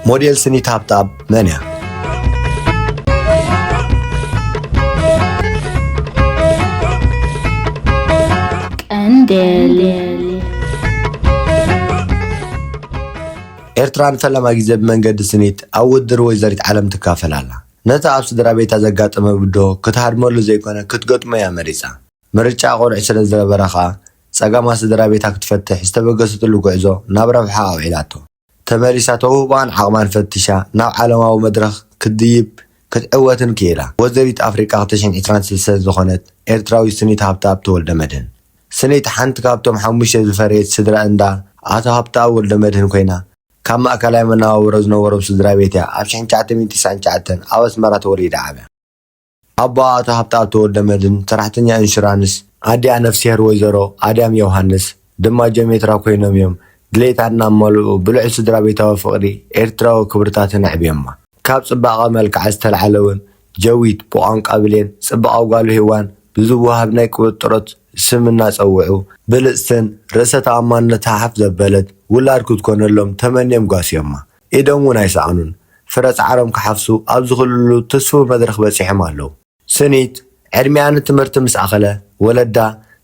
موديل سني تاب تاب منيا ኤርትራን ፈለማ ጊዜ ብመንገዲ ስኒት ኣብ ውድር ወይዘሪት ዓለም ትካፈላላ ነታ ኣብ ስድራ ቤታ ዘጋጠመ ብዶ ክትሃድመሉ ዘይኮነ ክትገጥሞ እያ መሪፃ ምርጫ ቆልዑ ስለ ዝነበረ ኸኣ ፀጋማ ስድራ ቤታ ክትፈትሕ ዝተበገሰትሉ ጉዕዞ ናብ ረብሓ ኣውዒላቶ ተመሊሳ ተውህባን ዓቕማን ፈቲሻ ናብ ዓለማዊ መድረኽ ክትድይብ ክትዕወትን ክኢላ ወይዘሪት ኣፍሪቃ 223 ዝኾነት ኤርትራዊ ስኒት ሃብታብ ተወልደ መድህን ስኒት ሓንቲ ካብቶም 5 ዝፈረየት ስድራ እንዳ ኣቶ ሃብታብ ወልደ መድህን ኮይና ካብ ማእከላይ መነባብሮ ዝነበሮም ስድራ ቤት እያ ኣብ 1999 ኣብ ኣስመራ ተወሊዳ ዓብያ ኣባ ኣቶ ሃብታብ ተወልደ መድህን ሰራሕተኛ ኢንሹራንስ ኣድያ ነፍስሄር ወይዘሮ ኣድያም ዮሃንስ ድማ ጀሜትራ ኮይኖም እዮም ድሌታና መልኡ ብልዑል ስድራ ቤታዊ ፍቕሪ ኤርትራዊ ክብርታትን ዕብየማ ካብ ጽባቐ መልክዓ ዝተልዓለውን ጀዊት ብቋንቋ ብሌን ጽባቐ ጓሉ ሂዋን ብዝወሃብ ናይ ቁጥሮት ስም እናጸውዑ ብልጽትን ርእሰ ተኣማንነት ሓፍ ዘበለት ውላድ ክትኮነሎም ተመንዮም ጓስዮማ ኢዶም እውን ኣይሰኣኑን ፍረ ፃዕሮም ክሓፍሱ ኣብ ዝኽልሉ ተስፉ መድረኽ በፂሖም ኣለዉ ስኒት ዕድሚያ ንትምህርቲ ምስ ኣኸለ ወለዳ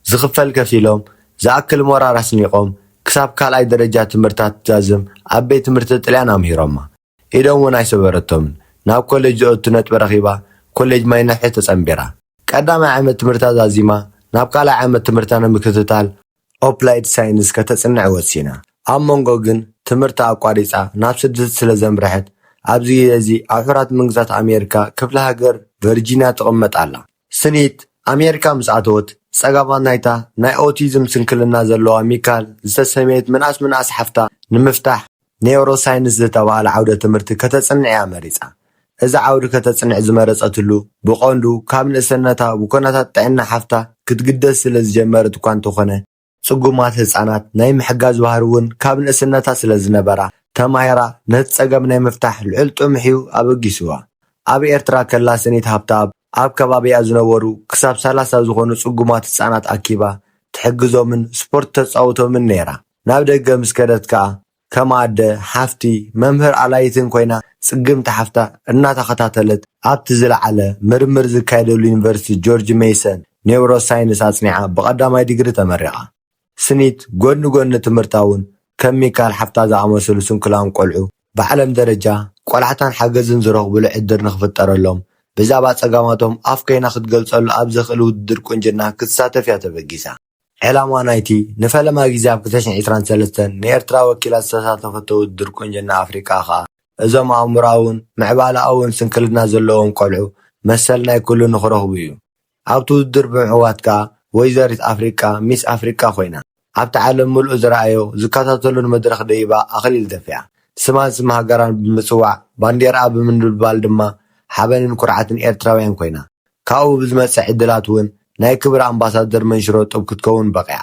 ዝኽፈል ከፊሎም ዝኣክል ሞራራ ስኒቖም ክሳብ ካልኣይ ደረጃ ትምህርታት ትዛዝም ኣብ ቤት ትምህርቲ ጥልያን ኣምሂሮማ ኢዶም እውን ኣይሰበረቶምን ናብ ኮሌጅ ዝእቱ ነጥቢ ረኺባ ኮሌጅ ማይ ነሕሒ ተጸምቢራ ቀዳማይ ዓመት ትምህርታ ዛዚማ ናብ ካልኣይ ዓመት ትምህርታ ንምክትታል ኦፕላይድ ሳይንስ ከተጽንዕ ወሲና ኣብ መንጎ ግን ትምህርታ ኣቋሪፃ ናብ ስደት ስለ ዘምርሐት ኣብዚ እዚ ኣብ ሕቡራት መንግስታት ኣሜሪካ ክፍለ ሃገር ቨርጂንያ ትቕመጥ ኣላ ስኒት ኣሜሪካ ምስ ኣተወት ፀጋማት ናይታ ናይ ኦቲዝም ስንክልና ዘለዋ ሚካል ዝተሰመየት ምንኣስ ሓፍታ ንምፍታሕ ኔውሮሳይንስ ዝተባሃለ ዓውደ ትምህርቲ ከተጽንዕ እያ መሪፃ እዚ ዓውዲ ከተጽንዕ ዝመረፀትሉ ብቐንዱ ካብ ንእሰነታ ብኮነታት ጥዕና ሓፍታ ክትግደስ ስለ ዝጀመረት እኳ እንተኾነ ጽጉማት ህፃናት ናይ ምሕጋዝ ባህሪ እውን ካብ ንእስነታ ስለ ዝነበራ ተማሂራ ነቲ ፀገም ናይ ምፍታሕ ልዑል ጥምሕዩ ኣበጊስዋ ኣብ ኤርትራ ከላ ስኒት ሃብታብ ኣብ ከባቢያ ዝነበሩ ክሳብ 30 ዝኾኑ ጽጉማት ህፃናት ኣኪባ ትሕግዞምን ስፖርት ተጻውቶምን ነይራ ናብ ደገ ምስ ከደት ከዓ ከም ኣደ ሓፍቲ መምህር ኣላይትን ኮይና ጽግምቲ ሓፍታ እናተኸታተለት ኣብቲ ዝለዓለ ምርምር ዝካየደሉ ዩኒቨርሲቲ ጆርጅ ሜይሰን ኔውሮሳይንስ ኣጽኒዓ ብቐዳማይ ዲግሪ ተመሪቓ ስኒት ጎኒ ጎኒ ትምህርታውን ከም ሚካል ሓፍታ ዝኣመሰሉ ስንኩላን ቆልዑ ብዓለም ደረጃ ቆልዓታን ሓገዝን ዝረኽብሉ ዕድር ንኽፍጠረሎም ብዛዕባ ፀጋማቶም ኣፍ ከይና ክትገልጸሉ ኣብ ዘኽእል ውድድር ቁንጅና ክትሳተፍ እያ ተበጊሳ ዕላማ ናይቲ ንፈለማ ግዜ ኣብ 2023 ንኤርትራ ወኪላት ዝተሳተፈቶ ውድድር ቁንጅና ኣፍሪቃ ኸኣ እዞም ኣእምሮኣውን ምዕባለኣውን ስንክልና ዘለዎም ቆልዑ መሰል ናይ ኩሉ ንኽረኽቡ እዩ ኣብቲ ውድድር ብምዕዋት ከዓ ወይዘሪት ኣፍሪቃ ሚስ ኣፍሪቃ ኮይና ኣብቲ ዓለም ምልኡ ዝረኣዮ ዝከታተሉን መድረኽ ደይባ ኣኽሊል ደፊያ ስማን ስም ሃገራን ብምፅዋዕ ባንዴራ ብምንብልባል ድማ ሓበንን ኩርዓትን ኤርትራውያን ኮይና ካብኡ ብዝመፅእ ዕድላት እውን ናይ ክብሪ ኣምባሳደር መንሽሮ ጡብ ክትከውን በቂዓ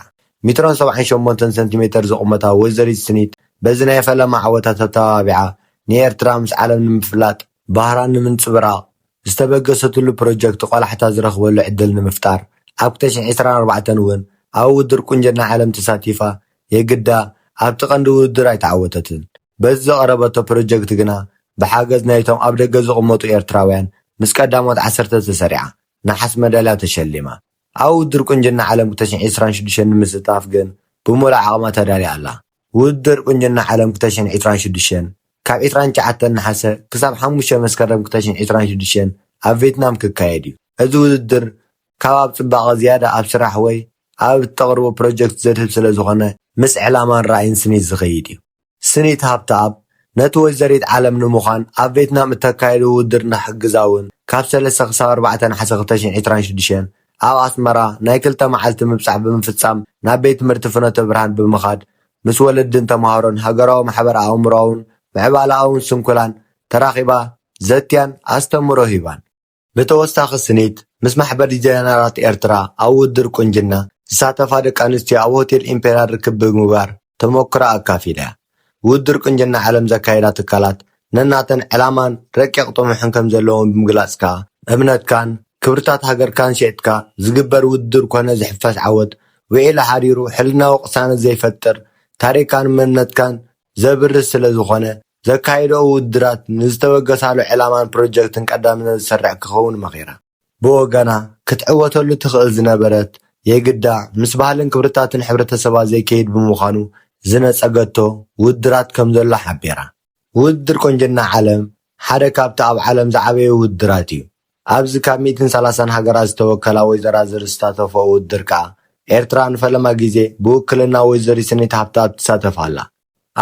178 ሰንቲሜትር ዝቑመታ ወይዘሪት ስኒት በዚ ናይ ፈለማ ዓወታት ተተባቢዓ ንኤርትራ ምስ ዓለም ንምፍላጥ ባህራን ንምንፅብራቕ ዝተበገሰትሉ ፕሮጀክት ቆላሕታ ዝረኽበሉ ዕድል ንምፍጣር ኣብ 2024 እውን ኣብ ውድድር ቁንጅና ዓለም ተሳቲፋ የግዳ ኣብቲ ቀንዲ ውድድር ኣይተዓወተትን በዚ ዘቐረበቶ ፕሮጀክት ግና ብሓገዝ ናይቶም ኣብ ደገ ዝቕመጡ ኤርትራውያን ምስ ቀዳሞት 10 ተሰሪዓ ናሓስ መዳልያ ተሸሊማ ኣብ ውድድር ቁንጅና ዓለም 2026 ንምስታፍ ግን ብሙሉእ ዓቕማ ተዳልያ ኣላ ውድድር ቁንጅና ዓለም 2026 ካብ 29 ናሓሰ ክሳብ 5 መስከረም 2026 ኣብ ቪየትናም ክካየድ እዩ እዚ ውድድር ካብ ኣብ ጽባቐ ዝያዳ ኣብ ስራሕ ወይ ኣብ እተቕርቦ ፕሮጀክት ዘድህብ ስለ ዝኾነ ምስ ዕላማን ራእይን ስኒት ዝኸይድ እዩ ስኒት ሃብታብ ነቲ ወይዘሪት ዓለም ንምዃን ኣብ ቪየትናም እተካየዱ ውድድር ንሕግዛውን ካብ 3 ክሳብ 4 ናሓሰ 2026 ኣብ ኣስመራ ናይ 2 መዓልቲ ምብፃሕ ብምፍጻም ናብ ቤት ትምህርቲ ፍኖተ ብርሃን ብምኻድ ምስ ወለድን ተምሃሮን ሃገራዊ ማሕበር ኣእምሮኣውን ምዕባለኣውን ስንኩላን ተራኺባ ዘትያን ኣስተምሮ ሂባን ብተወሳኺ ስኒት ምስ ማሕበር ዲዛይነራት ኤርትራ ኣብ ውድድር ቁንጅና ዝሳተፋ ደቂ ኣንስትዮ ኣብ ሆቴል ኢምፔራል ርክብ ብምግባር ተመክሮ ኣካፊላ ውድድር ቁንጅና ዓለም ዘካየዳ ትካላት ነናተን ዕላማን ረቂቕ ጥሙሕን ከም ዘለዎም ብምግላጽ ከዓ እምነትካን ክብርታት ሃገርካን ሸጥካ ዝግበር ውድድር ኮነ ዝሕፈስ ዓወት ውዒሉ ሓዲሩ ሕልናዊ ቅሳነት ዘይፈጥር ታሪካን መንነትካን ዘብርስ ስለ ዝኾነ ዘካይዶ ውድድራት ንዝተወገሳሉ ዕላማን ፕሮጀክትን ቀዳምነት ዝሰርዕ ክኸውን መኺራ ብወገና ክትዕወተሉ ትኽእል ዝነበረት የግዳ ምስ ባህልን ክብርታትን ሕብረተሰባ ዘይከይድ ብምዃኑ ዝነፀገቶ ውድድራት ከም ዘሎ ሓቢራ ውድድር ቆንጅና ዓለም ሓደ ካብቲ ኣብ ዓለም ዝዓበየ ውድድራት እዩ ኣብዚ ካብ 130 ሃገራት ዝተወከላ ወይዘራ ዝሳተፎ ውድድር ከዓ ኤርትራ ንፈለማ ግዜ ብውክልና ወይዘሪ ስኒት ሃብተኣብ ትሳተፍ ኣላ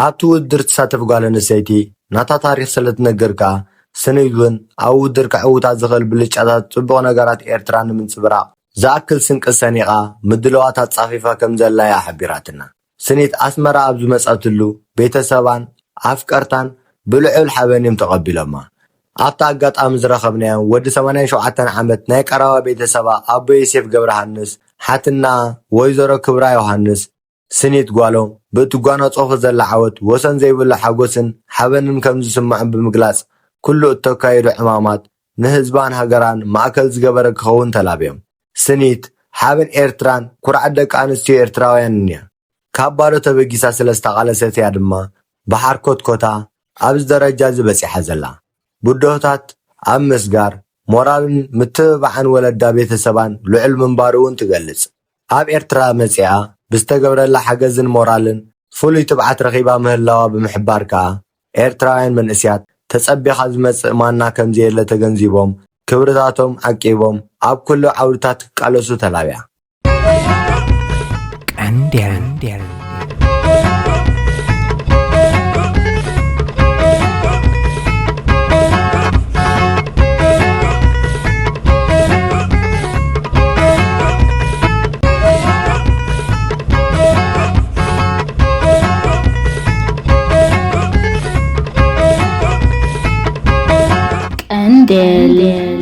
ኣብቲ ውድድር ትሳተፍ ጓል ኣንስተይቲ ናታ ታሪክ ስለትነግር ከዓ ስኒት እውን ኣብ ውድድር ክዕውታት ዝኽእል ብልጫታት ፅቡቕ ነገራት ኤርትራ ንምንፅብራቕ ዝኣክል ስንቂ ሰኒቓ ምድለዋታት ፃፊፋ ከም ዘላ እያ ሓቢራትና ስኒት ኣስመራ ኣብ ዝመፀትሉ ቤተሰባን ኣፍቀርታን ብልዑል ሓበን ተቐቢሎማ ኣብታ ኣጋጣሚ ዝረኸብናዮ ወዲ 87 ዓመት ናይ ቀረባ ቤተሰባ ኣቦ ዮሴፍ ገብረሃንስ ሓትና ወይዘሮ ክብራ ዮሃንስ ስኒት ጓሎም ብእትጓነፀፎ ዘላ ዓወት ወሰን ዘይብሉ ሓጎስን ሓበንን ከም ዝስምዖም ብምግላጽ ኩሉ እተካየዱ ዕማማት ንህዝባን ሃገራን ማእከል ዝገበረ ክኸውን ተላብዮም ስኒት ሓበን ኤርትራን ኩርዓት ደቂ ኣንስትዮ ኤርትራውያን እያ ካብ ባዶ ተበጊሳ ስለ ዝተቓለሰት እያ ድማ ብሓርኮት ኮታ ኣብዚ ደረጃ ዝበፂሓ ዘላ ቡዶታት ኣብ ምስጋር ሞራልን ምትብባዕን ወለዳ ቤተሰባን ልዑል ምንባሩ እውን ትገልጽ ኣብ ኤርትራ መፂኣ ብዝተገብረላ ሓገዝን ሞራልን ፍሉይ ትብዓት ረኺባ ምህላዋ ብምሕባር ከዓ ኤርትራውያን መንእስያት ተጸቢኻ ዝመጽእ ማና ከምዘየለ ተገንዚቦም ክብርታቶም ዓቂቦም ኣብ ኩሉ ዓውድታት ክቃለሱ ተላብያ ቀንዴል Dele.